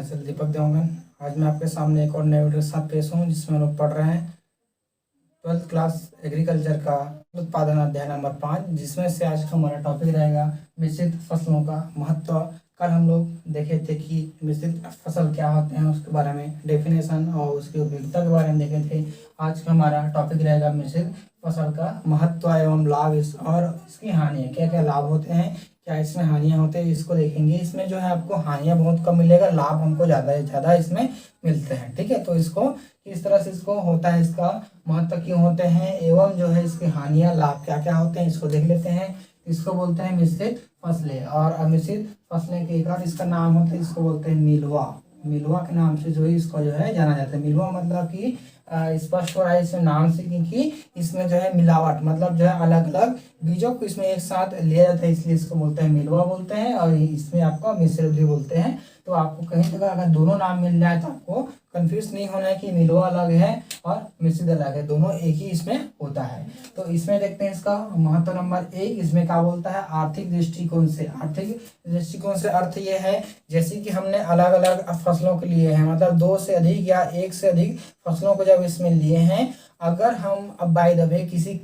मैं सर दीपक देवगन। आज मैं आपके सामने एक और नए वीडियो के साथ पेश हूँ जिसमें हम लोग पढ़ रहे हैं 12th क्लास एग्रीकल्चर का उत्पादन अध्याय नंबर 5, जिसमें से आज का हमारा टॉपिक रहेगा मिश्रित फसलों का महत्व। कल हम लोग देखे थे कि मिश्रित फसल क्या होते हैं, उसके बारे में डेफिनेशन और उसकी उपयोगिता के बारे में देखे थे। आज का हमारा टॉपिक रहेगा मिश्रित फसल का महत्व एवं लाभ और इसकी हानियाँ, क्या क्या लाभ होते हैं, क्या इसमें हानियाँ होते हैं, इसको देखेंगे। इसमें जो है आपको हानियाँ बहुत कम मिलेगा, लाभ हमको ज़्यादा इसमें मिलते हैं। ठीक है, तो इसको किस तरह से इसको होता है, इसका महत्व क्यों होते हैं एवं जो है इसकी हानियाँ लाभ क्या क्या होते हैं, इसको देख लेते हैं। इसको बोलते हैं मिश्रित फसलें, और अमिश्रित फसलें के एक और इसका नाम होता है, इसको बोलते हैं मिलवा। मिलवा के नाम से जो है इसको जो है जाना जाता है। मिलवा मतलब कि स्पष्ट हो रहा है इसमें नाम से, क्योंकि इसमें जो है मिलावट मतलब जो है अलग अलग बीजों को इसमें एक साथ लिया जाता है, इसलिए इसको बोलते हैं मिलवा बोलते हैं। और इसमें आपको मिश्रित भी बोलते हैं। तो आपको कहीं जगह अगर दोनों नाम मिल जाए तो आपको कंफ्यूज नहीं होना है कि मिलवा अलग है और मिश्रित अलग है, दोनों एक ही इसमें होता है। तो इसमें देखते हैं इसका महत्व नंबर 1, इसमें क्या बोलता है आर्थिक दृष्टिकोण से। आर्थिक दृष्टिकोण से अर्थ ये है जैसे कि हमने अलग अलग फसलों के लिए हैं, मतलब 2 से अधिक या 1 से अधिक फसलों को जब इसमें लिए हैं, अगर हम अब बाय द वे किसी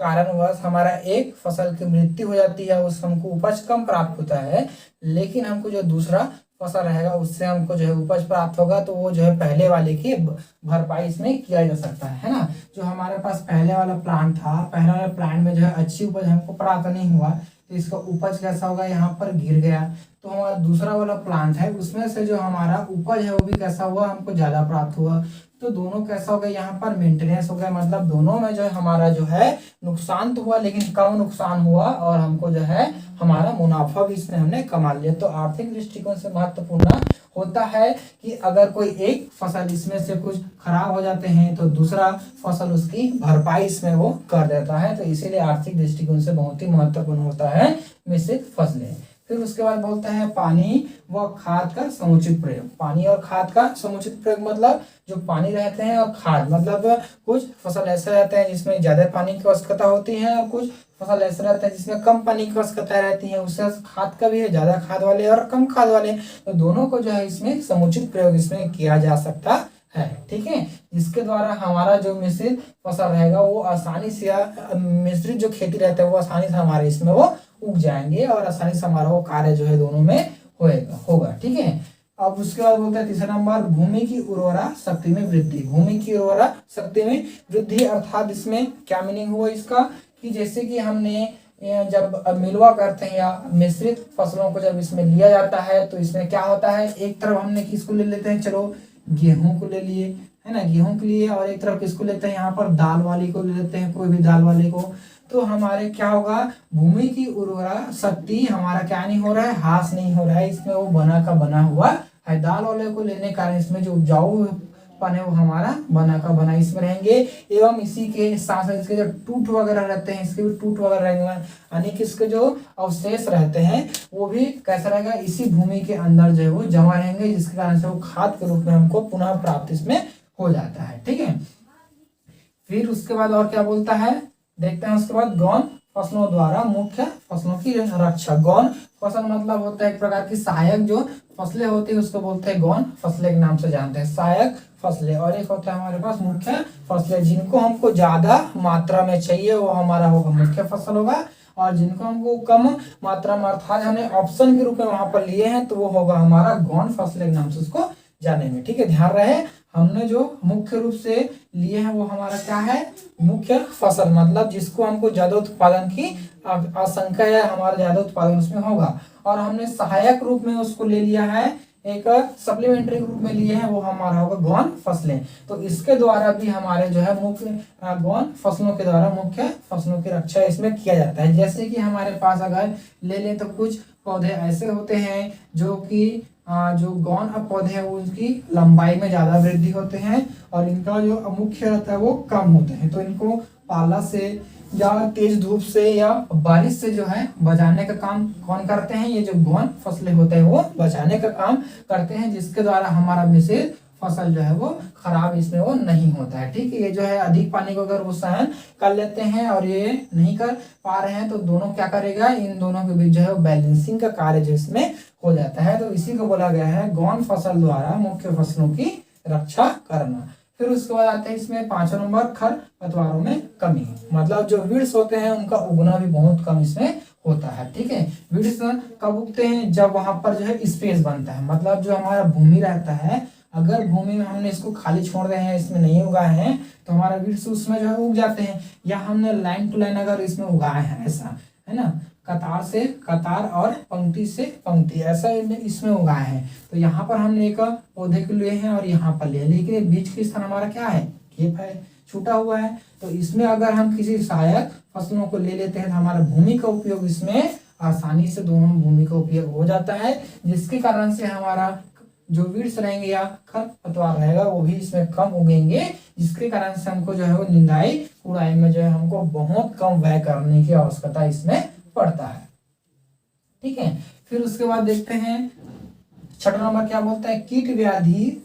कारणवश हमारा एक फसल की मृत्यु हो जाती है, उस हमको उपज कम प्राप्त होता है, लेकिन हमको जो दूसरा फसल रहेगा उससे हमको जो है उपज प्राप्त होगा, तो वो जो है पहले वाले की भरपाई इसमें किया जा सकता है ना। जो हमारे पास पहले वाला प्लांट था, पहले वाले प्लांट में जो है अच्छी उपज हमको प्राप्त नहीं हुआ, तो इसका उपज कैसा होगा, यहाँ पर गिर गया। तो हमारा दूसरा वाला प्लांट है उसमें से जो हमारा उपज है वो भी कैसा हुआ, हमको ज्यादा प्राप्त हुआ। तो दोनों कैसा हो गया, यहाँ पर मेंटेनेंस हो गया, मतलब दोनों में जो है हमारा जो है नुकसान तो हुआ लेकिन कम नुकसान हुआ, और हमको जो है हमारा मुनाफा भी इसमें हमने कमा लिया। तो आर्थिक दृष्टिकोण से महत्वपूर्ण होता है कि अगर कोई एक फसल इसमें से कुछ खराब हो जाते हैं तो दूसरा फसल उसकी भरपाई इसमें वो कर देता है। तो इसीलिए आर्थिक दृष्टिकोण से बहुत ही महत्वपूर्ण होता है मिश्रित फसलें। फिर उसके बाद बोलता है पानी व खाद का समुचित प्रयोग। पानी और खाद का समुचित प्रयोग मतलब जो पानी रहते हैं और खाद, मतलब कुछ फसल ऐसे रहते हैं जिसमें ज्यादा पानी की आवश्यकता होती है और कुछ फसल ऐसे रहते हैं जिसमें कम पानी की आवश्यकता रहती है। उससे खाद का भी है, ज्यादा खाद वाले और कम खाद वाले, तो दोनों को जो है इसमें समुचित प्रयोग इसमें किया जा सकता है। ठीक है, जिसके द्वारा हमारा जो मिश्रित फसल रहेगा वो आसानी से, मिश्रित जो खेती रहता है वो आसानी से हमारे इसमें वो उग जाएंगे और आसानी से हमारा वो कार्य जो है दोनों में होगा। ठीक है, अब उसके बाद बोलते हैं तीसरा नंबर भूमि की उर्वरा शक्ति में वृद्धि। भूमि की उर्वरा शक्ति में वृद्धि अर्थात इसमें क्या मीनिंग हुआ इसका, कि जैसे कि हमने जब मिलवा करते हैं या मिश्रित फसलों को जब इसमें लिया जाता है तो इसमें क्या होता है, एक तरफ हमने किसको ले लेते हैं, चलो गेहूं को ले लिए है ना, गेहूं के लिए, और एक तरफ किसको लेते हैं, यहाँ पर दाल वाली को ले लेते हैं, कोई भी दाल वाली को। तो हमारे क्या होगा, भूमि की उर्वरा शक्ति हमारा क्या नहीं हो रहा है, ह्रास नहीं हो रहा है, इसमें वो बना का बना हुआ है। दाल वाले को लेने के कारण इसमें जो उपजाऊ पन है वो हमारा बना का बना इसमें रहेंगे। एवं इसी के साथ साथ इसके जो टूट वगैरह रहते हैं, इसके भी टूट वगैरह रहेंगे, यानी कि इसके जो अवशेष रहते हैं वो भी कैसा रहेगा, इसी भूमि के अंदर जो है वो जमा रहेंगे, जिसके कारण से वो खाद के रूप में हमको पुनः प्राप्त इसमें हो जाता है। ठीक है, फिर उसके बाद और क्या बोलता है देखते हैं। उसके बाद गौण फसलों द्वारा मुख्य फसलों की रक्षा। गौण फसल मतलब होता है एक प्रकार की सहायक जो फसलें होती है उसको बोलते हैं गौण फसलें के नाम से जानते हैं, सहायक फसलें। और एक होता है हमारे पास मुख्य फसलें, जिनको हमको ज्यादा मात्रा में चाहिए वो हमारा होगा मुख्य फसल होगा, और जिनको हमको कम मात्रा में अर्थात हमने ऑप्शन के रूप में वहां पर लिए हैं तो वो होगा हमारा गौण फसलें के नाम से उसको जाने में। ठीक है, ध्यान रहे हमने जो मुख्य रूप से लिए हैं वो हमारा क्या है, मुख्य फसल, मतलब जिसको हमको ज्यादा उत्पादन की आशंका है, हमारा ज्यादा उत्पादन उसमें होगा। और हमने सहायक रूप में उसको ले लिया है, एक सप्लीमेंट्री रूप में लिए हैं, वो हमारा होगा गौण फसलें। तो इसके द्वारा भी हमारे जो है मुख्य गौण फसलों के द्वारा मुख्य फसलों की रक्षा इसमें किया जाता है। जैसे कि हमारे पास अगर ले लें तो कुछ पौधे ऐसे होते हैं जो कि जो गौण पौधे हैं उनकी लंबाई में ज्यादा वृद्धि होते हैं और इनका जो मुख्य रहता है वो कम होते हैं। तो इनको पाला से या तेज धूप से या बारिश से जो है बचाने का काम कौन करते हैं, ये जो गौण फसलें होते हैं वो बचाने का काम करते हैं, जिसके द्वारा हमारा मिश्रित फसल जो है वो खराब इसमें वो नहीं होता है। ठीक है, ये जो है अधिक पानी को अगर वो सहन कर लेते हैं और ये नहीं कर पा रहे हैं तो दोनों क्या करेगा, इन दोनों के बीच जो है बैलेंसिंग का कार्य जो इसमें हो जाता है। तो इसी को बोला गया है गौण फसल द्वारा मुख्य फसलों की रक्षा करना। फिर उसके बाद आता है इसमें 5वां नंबर खरपतवारों में कमी। मतलब जो वीड्स होते हैं उनका उगना भी बहुत कम इसमें होता है। ठीक है, वीड्स कब उगते हैं, जब वहां पर जो है स्पेस बनता है। मतलब जो हमारा भूमि रहता है, अगर भूमि में हमने इसको खाली छोड़ रहे हैं, इसमें नहीं उगाए हैं, तो हमारा वीड्स उसमें जो है उग जाते हैं। या हमने लाइन टू लाइन अगर इसमें उगाए हैं, ऐसा है ना, कतार से कतार और पंक्ति से पंक्ति ऐसा इसमें उगाए हैं, तो यहाँ पर हमने एक पौधे को लिए हैं और यहाँ पर लिए, लेकिन बीच के स्थान हमारा क्या है, खेप है, छूटा हुआ है। तो इसमें अगर हम किसी सहायक फसलों को ले लेते हैं तो हमारा भूमि का उपयोग इसमें आसानी से दोनों भूमि का उपयोग हो जाता है, जिसके कारण से हमारा जो वीड्स रहेंगे या खरपतवार रहेगा वो भी इसमें कम उगेंगे, जिसके कारण से हमको जो है वो निंदाई कुड़ाई में जो है हमको बहुत कम व्यय करने की आवश्यकता इसमें पड़ता है। ठीक है, फिर उसके बाद देखते हैं 6वां नंबर क्या बोलता है, कीट व्याधि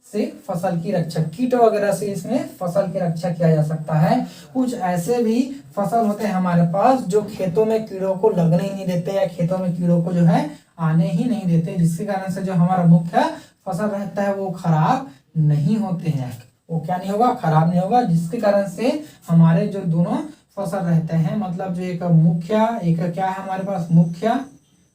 से फसल की रक्षा। कीट वगैरह से इसमें फसल की रक्षा किया जा सकता है। कुछ ऐसे भी फसल होते हैं हमारे पास जो खेतों में कीड़ों को लगने ही नहीं देते या खेतों में कीड़ों को जो है आने ही नहीं देते, जिसके कारण से जो हमारा मुख्य फसल रहता है वो खराब नहीं होते हैं। वो क्या नहीं होगा, खराब नहीं होगा, जिसके कारण से हमारे जो दोनों फसल रहते हैं, मतलब जो एक मुख्य, एक क्या है हमारे पास मुख्य,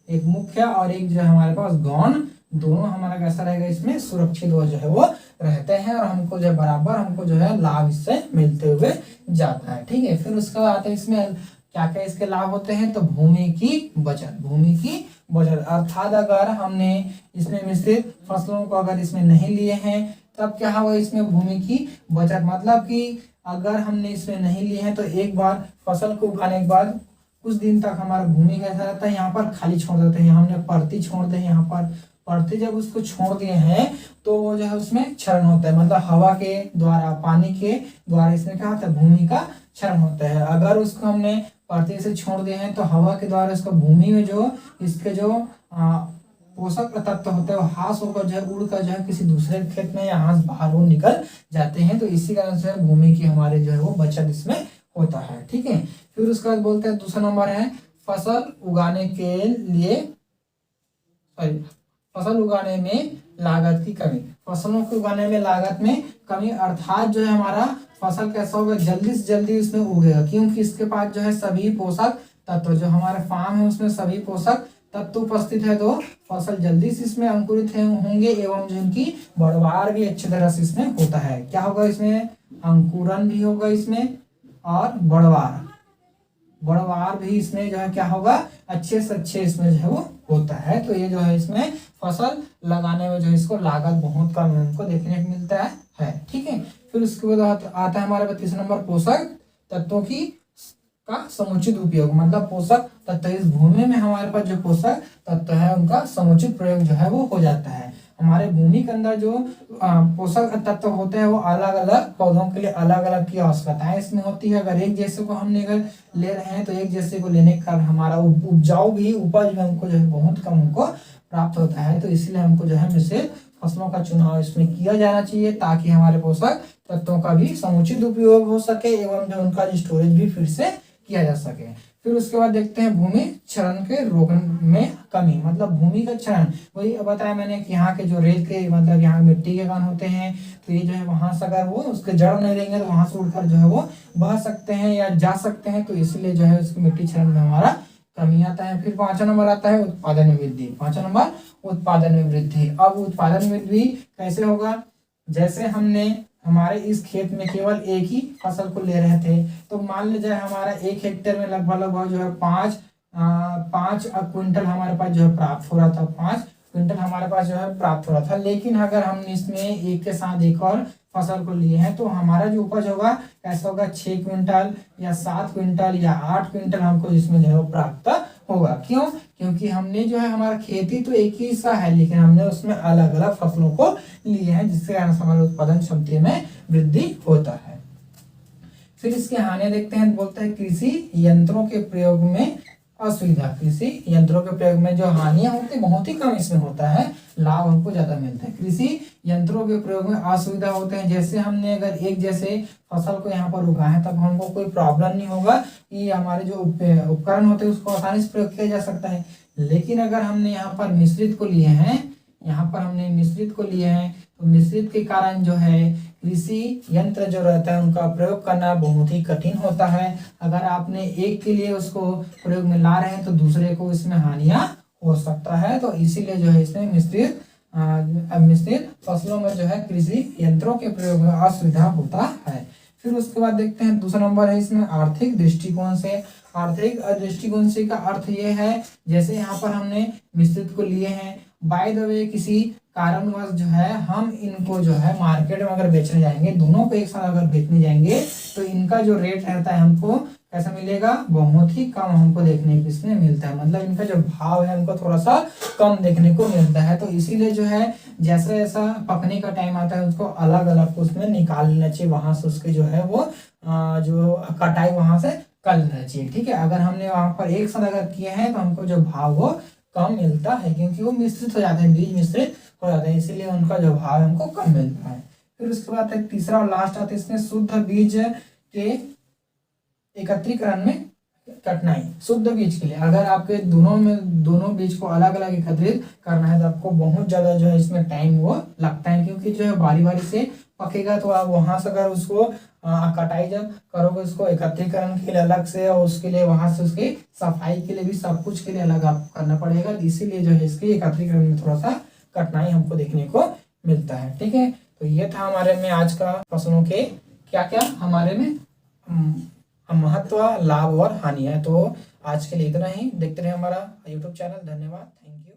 एक मुख्य और एक जो है हमारे पास गौण, दोनों हमारा कैसा रहेगा, इसमें सुरक्षित वो जो है वो रहते हैं और हमको जो है बराबर हमको जो है लाभ इससे मिलते हुए जाता है। ठीक है, फिर उसके बाद आते हैं इसमें क्या क्या इसके लाभ होते हैं, तो भूमि की बचत, भूमि की बचत अर्थात अगर हमने इसमें मिश्रित फसलों को अगर इसमें नहीं लिए हैं तब क्या होगा, इसमें भूमि की बचत, मतलब कि अगर हमने इसमें नहीं लिए हैं तो एक बार फसल को उगाने के बाद कुछ दिन तक हमारा भूमि कैसा रहता है, यहाँ पर खाली छोड़ देते हैं, हमने परती छोड़ दी, यहाँ पर परती जब उसको छोड़ दिए हैं तो वो जो है उसमें क्षरण होता है, मतलब हवा के द्वारा, पानी के द्वारा इसमें क्या होता है, भूमि का क्षरण होता है। अगर उसको हमने परती से छोड़ दिए हैं तो हवा के द्वारा इसको भूमि में जो इसके जो पोषक तत्व होते हैं वो हास होकर जो है उड़कर जो है किसी दूसरे खेत में या हास बाहर वो निकल जाते हैं, तो इसी कारण से भूमि की हमारे जो है वो बचत इसमें होता है। ठीक है, फिर उसके बाद बोलते हैं दूसरा नंबर है फसल उगाने के लिए, सॉरी, फसल उगाने में लागत की कमी। फसलों को उगाने में लागत में कमी अर्थात जो है हमारा फसल कैसा होगा, जल्दी से जल्दी उसमें उगेगा, क्योंकि इसके पास जो है सभी पोषक तत्व, जो हमारे फार्म है उसमें सभी पोषक तत्व उपस्थित है, तो फसल जल्दी से इसमें अंकुरित होंगे एवं जो इनकी बढ़वार भी अच्छी तरह से इसमें होता है। क्या होगा, इसमें अंकुरन भी होगा इसमें और बढ़वार भी इसमें जो है क्या होगा, अच्छे से अच्छे इसमें जो है वो होता है। तो ये जो है इसमें फसल लगाने में जो है इसको लागत बहुत कम हमको देखने को मिलता है। ठीक है, फिर उसके बाद आता है हमारे 32 नंबर पोषक तत्वों की का समुचित उपयोग, मतलब पोषक तत्व, इस भूमि में हमारे पास जो पोषक तत्व है उनका समुचित प्रयोग जो है वो हो जाता है। हमारे भूमि के अंदर जो पोषक तत्व होते हैं वो अलग अलग पौधों के लिए अलग अलग की आवश्यकताएं इसमें होती है। अगर एक जैसे को हमने अगर ले रहे हैं तो एक जैसे को लेने का हमारा उपजाऊ भी, उपज भी हमको जो है बहुत कम हमको प्राप्त होता है, तो इसलिए हमको जो है मिश्रित फसलों का चुनाव इसमें किया जाना चाहिए ताकि हमारे पोषक तत्वों का भी समुचित उपयोग हो सके एवं जो उनका स्टोरेज भी फिर से किया जा सके। फिर उसके बाद देखते हैं भूमि क्षरण के रोकने में कमी, मतलब भूमि का क्षरण, वही बताया मैंने कि यहाँ के जो रेत के, मतलब यहाँ मिट्टी के कण होते हैं, तो ये जो है वहां से अगर वो उसके जड़ नहीं देंगे तो वहां से उड़कर जो है वो बह सकते हैं या जा सकते हैं, तो इसलिए जो है उसकी मिट्टी क्षरण में हमारा कमी आता है। फिर 5वां नंबर आता है उत्पादन में वृद्धि। 5वां नंबर उत्पादन में वृद्धि। अब उत्पादन में वृद्धि कैसे होगा, जैसे हमने हमारे इस खेत में केवल एक ही फसल को ले रहे थे, तो मान लीजिए हमारा 1 हेक्टेयर में लगभग जो है 5 क्विंटल हमारे पास जो है प्राप्त हो रहा था, 5 क्विंटल हमारे पास जो है प्राप्त हो रहा था। लेकिन अगर हमने इसमें एक के साथ एक और फसल को लिए हैं तो हमारा जो उपज होगा कैसा होगा, 6 क्विंटल या 7 क्विंटल या 8 क्विंटल हमको इसमें जो है प्राप्त होगा। क्यों, क्योंकि हमने जो है हमारा खेती तो एक ही सा है लेकिन हमने उसमें अलग अलग फसलों को लिए हैं, जिसके कारण हमारे उत्पादन क्षमता में वृद्धि होता है। फिर इसके हानि देखते हैं, बोलते हैं कृषि यंत्रों के प्रयोग में असुविधा। कृषि यंत्रों के प्रयोग में जो हानियां होती है बहुत ही कम इसमें होता है, लाभ हमको ज्यादा मिलता है। कृषि यंत्रों के प्रयोग में असुविधा होते हैं, जैसे हमने अगर एक जैसे फसल को यहाँ पर उगाए तब हमको कोई प्रॉब्लम नहीं होगा कि हमारे जो उपकरण होते हैं उसको आसानी से प्रयोग किया जा सकता है। लेकिन अगर हमने यहाँ पर मिश्रित को लिए हैं, यहाँ पर हमने मिश्रित को लिए हैं, तो मिश्रित के कारण जो है कृषि यंत्र जो रहता है उनका प्रयोग करना बहुत ही कठिन होता है। अगर आपने एक के लिए उसको प्रयोग में ला रहे हैं तो दूसरे को इसमें हानियां हो सकता है। तो इसीलिए जो है इसमें मिश्रित फसलों में जो है कृषि यंत्रों के प्रयोग में असुविधा होता है। फिर उसके बाद देखते हैं दूसरा नंबर है इसमें आर्थिक दृष्टिकोण से। आर्थिक दृष्टिकोण से का अर्थ ये है, जैसे यहाँ पर हमने मिश्रित को लिए हैं, बाय द वे किसी कारणवश जो है हम इनको जो है मार्केट में अगर बेचने जाएंगे, दोनों को एक साथ अगर बेचने जाएंगे तो इनका जो रेट रहता है हमको कैसा मिलेगा, बहुत ही कम हमको देखने को इसमें मिलता है। मतलब इनका जो भाव है हमको थोड़ा सा कम देखने को मिलता है। तो इसीलिए जो है जैसा जैसा पकने का टाइम आता है उसको अलग अलग उसमें निकाल लेना चाहिए, वहां से उसके जो है वो जो कटाई वहां से कर लेना चाहिए। ठीक है, अगर हमने वहां पर एक साथ अगर किए हैं तो हमको जो भाव वो कम मिलता है, क्योंकि वो मिश्रित हो जाते हैं, बीज मिश्रित हो जाते हैं, इसीलिए उनका जो भाव है हमको कम मिलता है। फिर उसके बाद एक तीसरा और लास्ट आता है इसमें शुद्ध बीज के एकत्रीकरण में कठिनाई। शुद्ध बीज के लिए अगर आपके दोनों बीज को अलग अलग एकत्रित करना है तो आपको बहुत ज्यादा जो है इसमें टाइम वो लगता है, क्योंकि जो है बारी बारी से पकेगा। तो आप वहां से अगर उसको कटाई जब करोगे उसको एकत्रीकरण के लिए अलग से, और उसके लिए वहां से उसकी सफाई के लिए भी सब कुछ के लिए अलग आपको करना पड़ेगा। इसीलिए जो है इसके एकत्रीकरण में थोड़ा सा कठिनाई हमको देखने को मिलता है। ठीक है, तो ये था हमारे में आज का फसलों के क्या क्या हमारे में महत्व, लाभ और हानि है। तो आज के लिए इतना ही। देखते रहे हमारा यूट्यूब चैनल। धन्यवाद, थैंक यू।